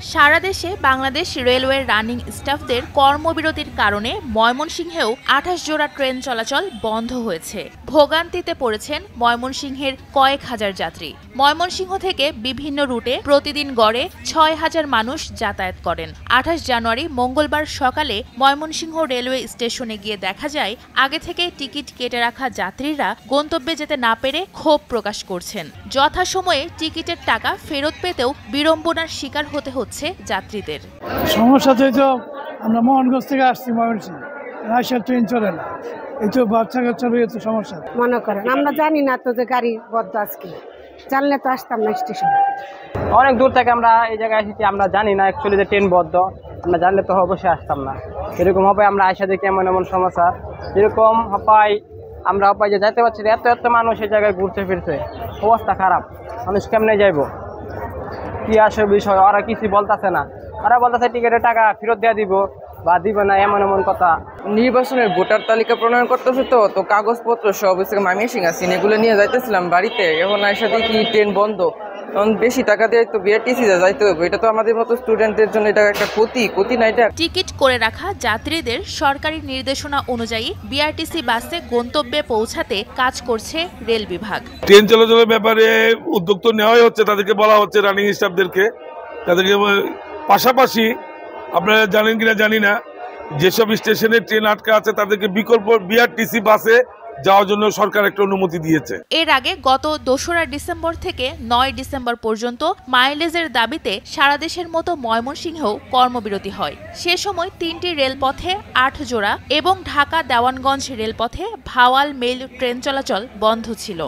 সারা দেশে বাংলাদেশ রেলওয়ের রানিং স্টাফদের কর্মবিরতির কারণে ময়মনসিংহেও ২৮ জোড়া ট্রেন চলাচল বন্ধ হয়েছে। ভোগান্তিতে পড়েছেন ময়মনসিংহের কয়েক হাজার যাত্রী। ময়মনসিংহ থেকে বিভিন্ন রুটে প্রতিদিন গড়ে ৬,০০০ মানুষ যাতায়াত করেন। ২৮ জানুয়ারি মঙ্গলবার সকালে ময়মনসিংহ রেলওয়ে স্টেশনে গিয়ে দেখা যায় আগে থেকে টিকিট কেটে রাখা যাত্রীরা গন্তব্যে যেতে না পেরে ক্ষোভ প্রকাশ করছেন। যথাসময়ে টিকিটের টাকা ফেরত পেতেও বিড়ম্বনার শিকার হতে হচ্ছে যাত্রীদের। সমস্যা তো আমরা মোহনগঞ্জ থেকে আসছি ময়মনসিংহ, রাজশাহী ট্রেন চলে না, এই তো বাচ্চা কাচ্চা রয়েছে সমস্যা। মনে করেন আমরা জানি না তো যে গাড়ি বদ্ধ আজকে, জানলে তো আসতাম না স্টেশন। অনেক দূর থেকে আমরা এই জায়গায় এসেছি, আমরা জানি না অ্যাকচুয়ালি যে ট্রেন বদ্ধ। আমরা জানলে তো অবশ্যই আসতাম না। এরকম হবে আমরা আইসা দেখি এমন এমন সমস্যা, যেরকম হপাই আমরা হপাই যে যাইতে পারছি এত এত মানুষ এই জায়গায় ঘুরতে ফিরছে, অবস্থা খারাপ। মানুষ কেমনে যাইব, কি আসে বিষয় ওরা কিছু বলতেছে না। ওরা বলতেছে টিকিটের টাকা ফেরত দিয়ে দিব বা দিব না, এমন এমন কথা। নির্বাচনের ভোটার তালিকা প্রণয়ন করতেছে তো কাগজপত্র সব মাইমিসিং আছে, এগুলো নিয়ে যাইতেছিলাম বাড়িতে। এখন আইসা দেখি ট্রেন বন্ধ, কারণ বেশি টাকা দিয়ে তো বিআরটিসি যাইতে হবে। এটা তো আমাদের মতো স্টুডেন্টদের জন্য এটা একটা ক্ষতি না। এটা টিকিট করে রাখা যাত্রীদের সরকারি নির্দেশনা অনুযায়ী বিআরটিসি বাসে গন্তব্যে পৌঁছাতে কাজ করছে রেল বিভাগ। ট্রেন চলাচলের ব্যাপারে উদ্যোগ তো নেওয়াই হচ্ছে, তাদেরকে বলা হচ্ছে রানিং স্টাফদেরকে। তাদেরকে পাশাপাশি আপনারা জানেন কিনা জানি না, যেসব স্টেশনে ট্রেন আটকা আছে তাদেরকে বিকল্প বিআরটিসি বাসে যাওয়ার জন্য সরকার একটা অনুমতি দিয়েছে। এর আগে গত ২রা ডিসেম্বর থেকে ৯ ডিসেম্বর পর্যন্ত মাইলেজের দাবিতে সারা দেশের মতো ময়মনসিংহেও কর্মবিরতি হয়। সে সময় ৩টি রেলপথে ৮ জোড়া এবং ঢাকা দেওয়ানগঞ্জ রেলপথে ভাওয়াল মেইল ট্রেন চলাচল বন্ধ ছিল।